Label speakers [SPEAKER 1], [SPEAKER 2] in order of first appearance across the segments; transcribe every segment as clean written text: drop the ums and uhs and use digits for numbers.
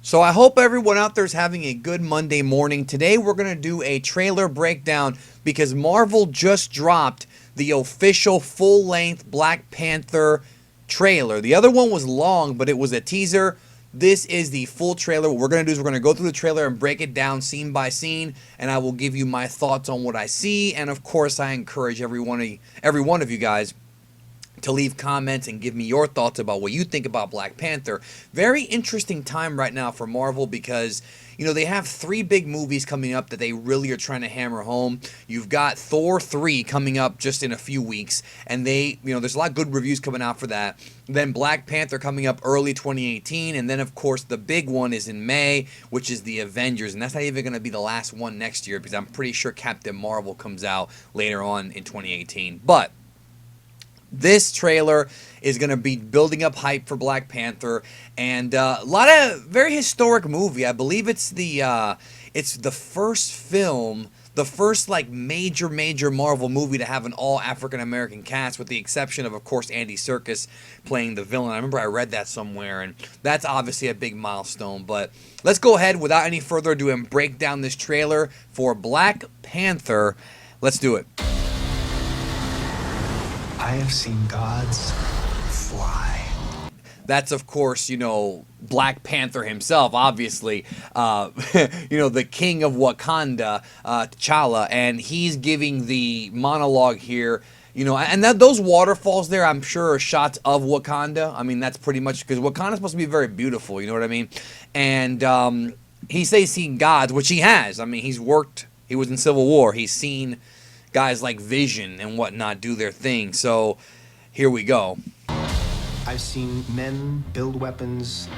[SPEAKER 1] So I hope everyone out there is having a good Monday morning. Today we're going to do a trailer breakdown because Marvel just dropped the official full-length Black Panther trailer. The other one was long, but it was a teaser. This is the full trailer. What we're going to do is we're going to go through the trailer and break it down scene by scene, and I will give you my thoughts on what I see. And of course, I encourage every one of you guys to leave comments and give me your thoughts about what you think about Black Panther. Very interesting time right now for Marvel because, you know, they have three big movies coming up that they really are trying to hammer home. You've got Thor 3 coming up just in a few weeks, and there's a lot of good reviews coming out for that. Then Black Panther coming up early 2018, and then of course the big one is in May, which is the Avengers, and that's not even going to be the last one next year because I'm pretty sure Captain Marvel comes out later on in 2018. But this trailer is going to be building up hype for Black Panther, and a lot of very historic movie. I believe it's the first film, the first like major Marvel movie to have an all African American cast, with the exception of course Andy Serkis playing the villain. I remember I read that somewhere, and that's obviously a big milestone. But let's go ahead without any further ado and break down this trailer for Black Panther. Let's do it.
[SPEAKER 2] I have seen gods fly.
[SPEAKER 1] That's, of course, Black Panther himself, obviously, the king of Wakanda, T'Challa, and he's giving the monologue here, and those waterfalls there, I'm sure, are shots of Wakanda. I mean, that's pretty much, because Wakanda's supposed to be very beautiful, you know what I mean? And he says he's seen gods, which he has. I mean, he was in Civil War, he's seen guys like Vision and whatnot do their thing. So here we go.
[SPEAKER 2] I've seen men build weapons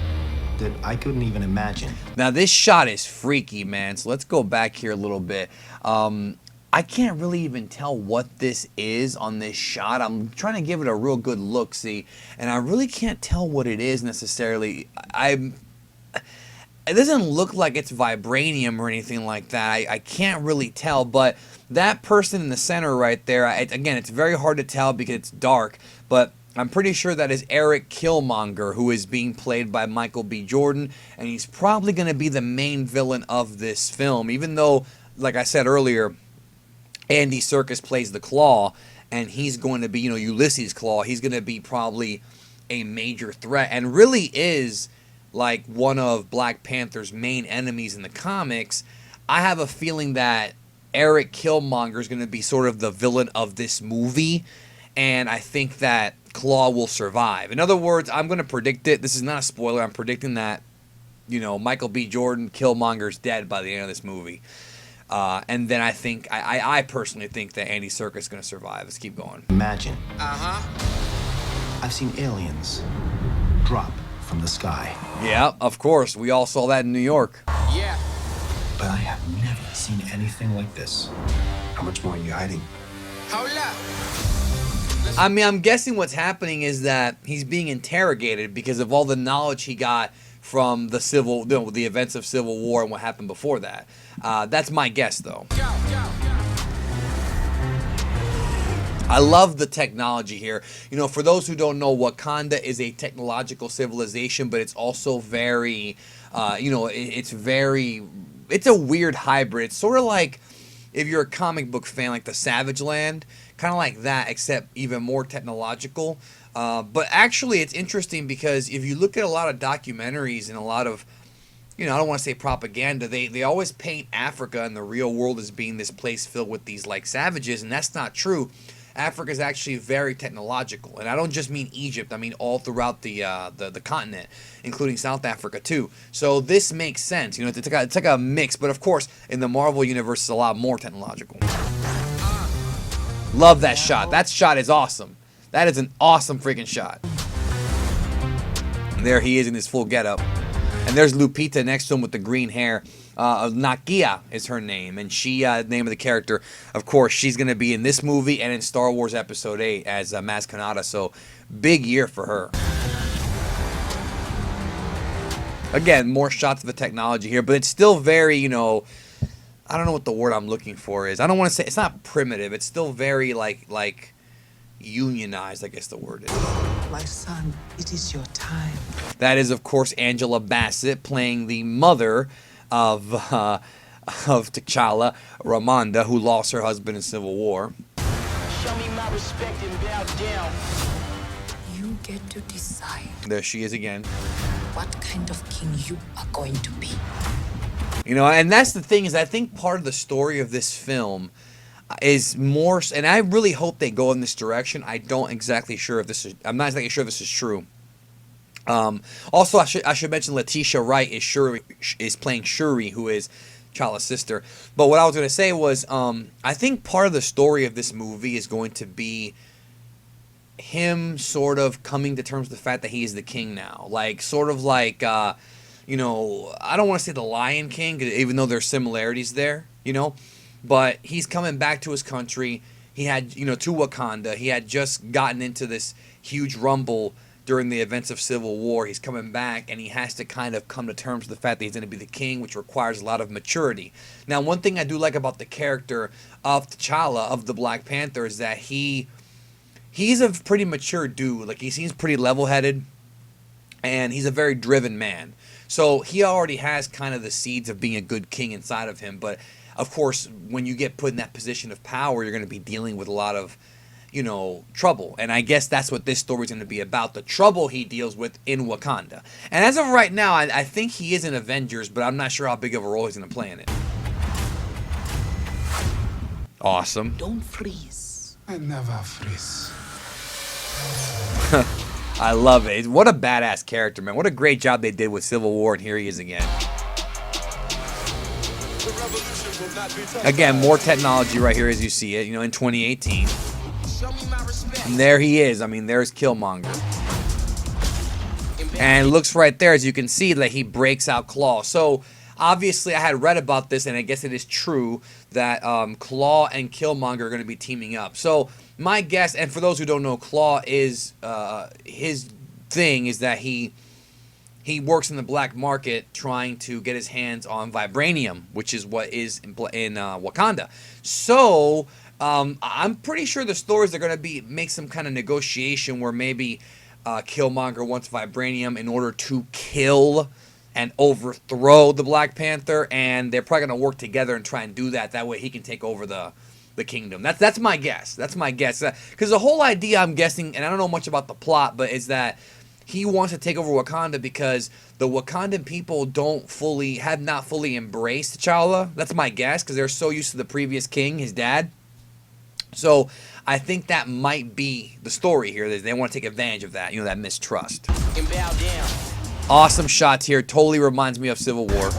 [SPEAKER 2] that I couldn't even imagine.
[SPEAKER 1] Now this shot is freaky, man. So let's go back here a little bit. I can't really even tell what this is on this shot. I'm trying to give it a real good look-see, and I really can't tell what it is necessarily. It doesn't look like it's vibranium or anything like that. I can't really tell, but that person in the center right there, again, it's very hard to tell because it's dark, but I'm pretty sure that is Eric Killmonger, who is being played by Michael B. Jordan, and he's probably going to be the main villain of this film, even though, like I said earlier, Andy Serkis plays the Claw, and he's going to be, Ulysses Claw. He's going to be probably a major threat, and really is like one of Black Panther's main enemies in the comics. I have a feeling that Eric Killmonger is going to be sort of the villain of this movie, and I think that Claw will survive. In other words, I'm going to predict it. This is not a spoiler. I'm predicting that, Michael B. Jordan, Killmonger's dead by the end of this movie. And then I personally think that Andy Serkis is going to survive. Let's keep going.
[SPEAKER 2] Imagine. I've seen aliens drop from the sky.
[SPEAKER 1] Yeah, of course. We all saw that in New York.
[SPEAKER 2] Yeah. But I have never seen anything like this. How much more are you hiding?
[SPEAKER 3] Hold up.
[SPEAKER 1] I mean, I'm guessing what's happening is that he's being interrogated because of all the knowledge he got from the events of Civil War and what happened before that. That's my guess, though. I love the technology here. For those who don't know, Wakanda is a technological civilization, but it's also very, it's a weird hybrid. It's sort of like, if you're a comic book fan, like the Savage Land, kind of like that, except even more technological. But actually, it's interesting because if you look at a lot of documentaries and a lot of, I don't want to say propaganda, they always paint Africa and the real world as being this place filled with these like savages, and that's not true. Africa is actually very technological, and I don't just mean Egypt. I mean all throughout the continent, including South Africa too. So this makes sense. It's like a mix, but of course in the Marvel universe it's a lot more technological. Love that shot. That shot is awesome. That is an awesome freaking shot. And there he is in his full getup, and there's Lupita next to him with the green hair. Nakia is her name, and she, name of the character, of course, she's going to be in this movie and in Star Wars Episode 8 as Maz Kanata, so big year for her. Again, more shots of the technology here, but it's still very, I don't know what the word I'm looking for is. I don't want to say, it's not primitive, it's still very, like unionized, I guess the word is.
[SPEAKER 3] My son, it is your time.
[SPEAKER 1] That is, of course, Angela Bassett playing the mother of T'Challa, Ramonda, who lost her husband in Civil War.
[SPEAKER 4] Show me my respect and bow down.
[SPEAKER 3] You get to decide
[SPEAKER 1] There she is again.
[SPEAKER 3] what kind of king you are going to be.
[SPEAKER 1] You know, and that's the thing, is I think part of the story of this film is more, and I really hope they go in this direction. I'm not exactly sure if this is true. Also, I should mention Letitia Wright is playing Shuri, who is T'Challa's sister. But what I was going to say was, I think part of the story of this movie is going to be him sort of coming to terms with the fact that he is the king now. Like, sort of like, you know, I don't want to say the Lion King, even though there's similarities there, you know. But he's coming back to his country. He had, you know, to Wakanda. He had just gotten into this huge rumble during the events of Civil War. He's coming back, and he has to kind of come to terms with the fact that he's going to be the king, which requires a lot of maturity. Now, one thing I do like about the character of T'Challa, of the Black Panther, is that he's a pretty mature dude. Like, he seems pretty level-headed, and he's a very driven man. So he already has kind of the seeds of being a good king inside of him. But, of course, when you get put in that position of power, you're going to be dealing with a lot of, you know, trouble. And I guess that's what this story is going to be about, the trouble he deals with in Wakanda. And as of right now, I think he is in Avengers, but I'm not sure how big of a role he's going to play in it. Awesome.
[SPEAKER 3] Don't freeze.
[SPEAKER 5] I never freeze.
[SPEAKER 1] I love it. What a badass character, man. What a great job they did with Civil War, and here he is again. Again, more technology right here as you see it, you know, in 2018. And there he is. I mean, there's Killmonger. And it looks right there, as you can see, that he breaks out Claw. So, obviously, I had read about this, and I guess it is true that Claw and Killmonger are going to be teaming up. So, my guess, and for those who don't know, Claw is, his thing is that he works in the black market trying to get his hands on vibranium, which is what is in Wakanda. So, I'm pretty sure the stories are going to make some kind of negotiation where maybe Killmonger wants vibranium in order to kill and overthrow the Black Panther, and they're probably going to work together and try and do that. That way he can take over the kingdom. That's my guess. That's my guess. Because the whole idea, I'm guessing, and I don't know much about the plot, but is that he wants to take over Wakanda because the Wakandan people have not fully embraced T'Challa. That's my guess, because they're so used to the previous king, his dad. So I think that might be the story here. They want to take advantage of that, you know, that mistrust.
[SPEAKER 4] And bow down.
[SPEAKER 1] Awesome shots here. Totally reminds me of Civil War.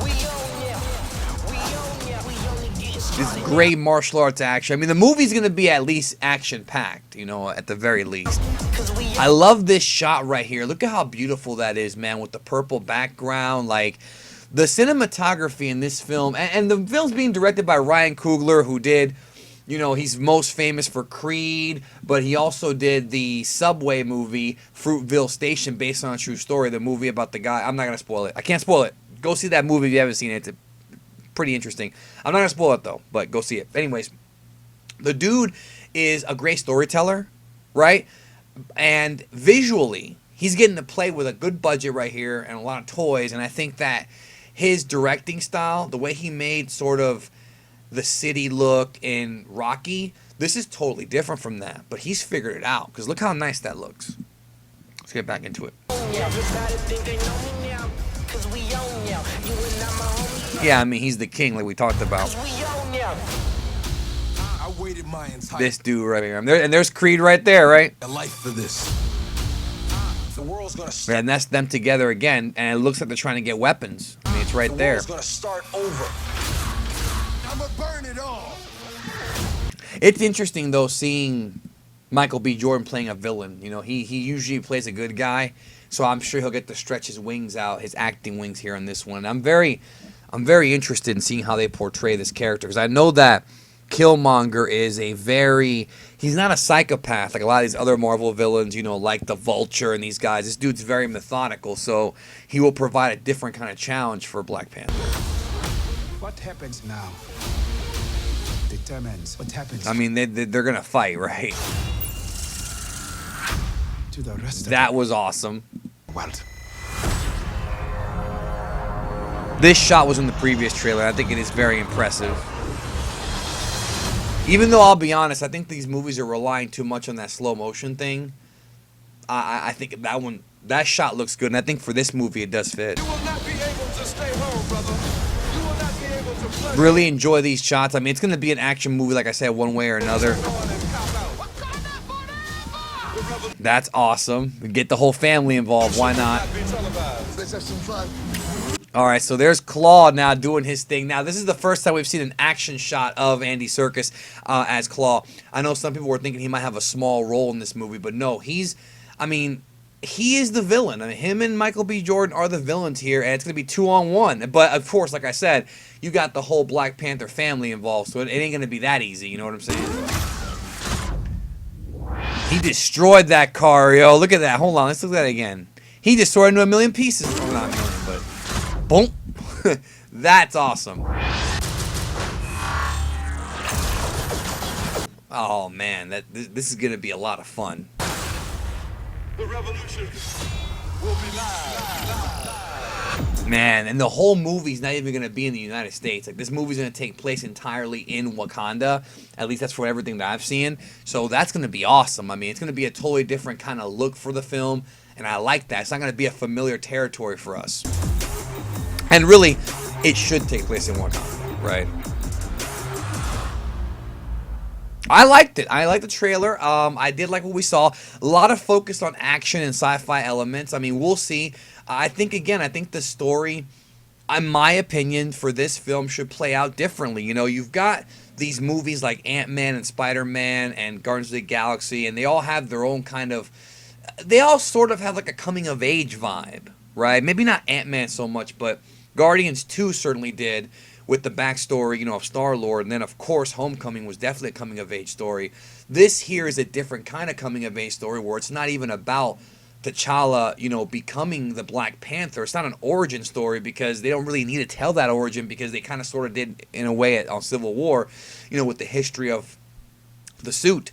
[SPEAKER 1] This great martial arts action. I mean, the movie's going to be at least action-packed, you know, at the very least. I love this shot right here. Look at how beautiful that is, man, with the purple background. Like, the cinematography in this film, and the film's being directed by Ryan Coogler, who did, you know, he's most famous for Creed, but he also did the Subway movie, Fruitville Station, based on a true story, the movie about the guy. I'm not going to spoil it. I can't spoil it. Go see that movie if you haven't seen it. It's pretty interesting. I'm not going to spoil it, though, but go see it. Anyways, the dude is a great storyteller, right? And visually, he's getting to play with a good budget right here and a lot of toys, and I think that his directing style, the way he made sort of the city look in Rocky, this is totally different from that, but he's figured it out, because look how nice that looks. Let's get back into it. Yeah, I mean, he's the king like we talked about.
[SPEAKER 5] I waited my entire
[SPEAKER 1] This dude right here. And there's Creed right there, right?
[SPEAKER 5] life for this. The world's gonna start.
[SPEAKER 1] And that's them together again, and it looks like they're trying to get weapons. I mean, it's right there.
[SPEAKER 5] The world's gonna start over. I'ma burn it all.
[SPEAKER 1] It's interesting, though, seeing Michael B. Jordan playing a villain. You know, he usually plays a good guy, so I'm sure he'll get to stretch his wings out, his acting wings here on this one. I'm very interested in seeing how they portray this character, because I know that Killmonger is he's not a psychopath like a lot of these other Marvel villains, you know, like the Vulture and these guys. This dude's very methodical, so he will provide a different kind of challenge for Black Panther.
[SPEAKER 5] What happens now determines what happens.
[SPEAKER 1] I mean, they're going to fight, right?
[SPEAKER 5] to the rest of
[SPEAKER 1] That was awesome.
[SPEAKER 5] the world.
[SPEAKER 1] This shot was in the previous trailer. I think it is very impressive. Even though I'll be honest, I think these movies are relying too much on that slow motion thing. I think that shot looks good, and I think for this movie it does fit.
[SPEAKER 5] You will not be able to stay home, brother. You will not be able to play.
[SPEAKER 1] Really enjoy these shots. I mean, it's going to be an action movie, like I said, one way or another. That's awesome. Get the whole family involved. Why not?
[SPEAKER 5] Let's have some fun.
[SPEAKER 1] All right, so there's Claw now doing his thing. Now, this is the first time we've seen an action shot of Andy Serkis as Claw. I know some people were thinking he might have a small role in this movie, but no, he is the villain. I mean, him and Michael B. Jordan are the villains here, and it's going to be 2-on-1. But, of course, like I said, you got the whole Black Panther family involved, so it ain't going to be that easy, you know what I'm saying? He destroyed that car, yo. Look at that. Hold on, let's look at that again. He destroyed it into a million pieces. Oh, not a million, but... Boom. That's awesome. Oh man, this is gonna be a lot of fun.
[SPEAKER 5] The revolution will be live.
[SPEAKER 1] Man, and the whole movie's not even gonna be in the United States. Like, this movie's gonna take place entirely in Wakanda. At least that's for everything that I've seen. So that's gonna be awesome. I mean, it's gonna be a totally different kind of look for the film, and I like that. It's not gonna be a familiar territory for us. And really, it should take place in Wakanda, right? I liked it. I liked the trailer. I did like what we saw. A lot of focus on action and sci-fi elements. I mean, we'll see. I think the story, in my opinion, for this film should play out differently. You know, you've got these movies like Ant-Man and Spider-Man and Guardians of the Galaxy, and they all have their own kind of... They all sort of have like a coming-of-age vibe, right? Maybe not Ant-Man so much, but... Guardians 2 certainly did, with the backstory, you know, of Star-Lord, and then of course Homecoming was definitely a coming-of-age story. This here is a different kind of coming-of-age story where it's not even about T'Challa, you know, becoming the Black Panther. It's not an origin story because they don't really need to tell that origin because they kind of sort of did in a way on Civil War, you know, with the history of the suit.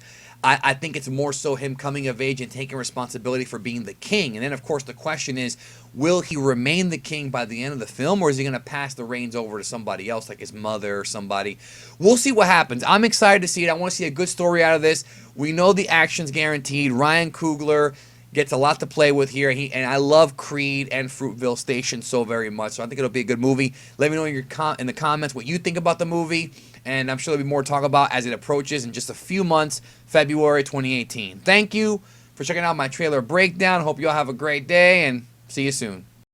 [SPEAKER 1] I think it's more so him coming of age and taking responsibility for being the king. And then, of course, the question is, will he remain the king by the end of the film, or is he going to pass the reins over to somebody else, like his mother or somebody? We'll see what happens. I'm excited to see it. I want to see a good story out of this. We know the action's guaranteed. Ryan Coogler gets a lot to play with here. And I love Creed and Fruitvale Station so very much. So I think it'll be a good movie. Let me know in the comments what you think about the movie. And I'm sure there'll be more to talk about as it approaches in just a few months, February 2018. Thank you for checking out my trailer breakdown. Hope you all have a great day, and see you soon.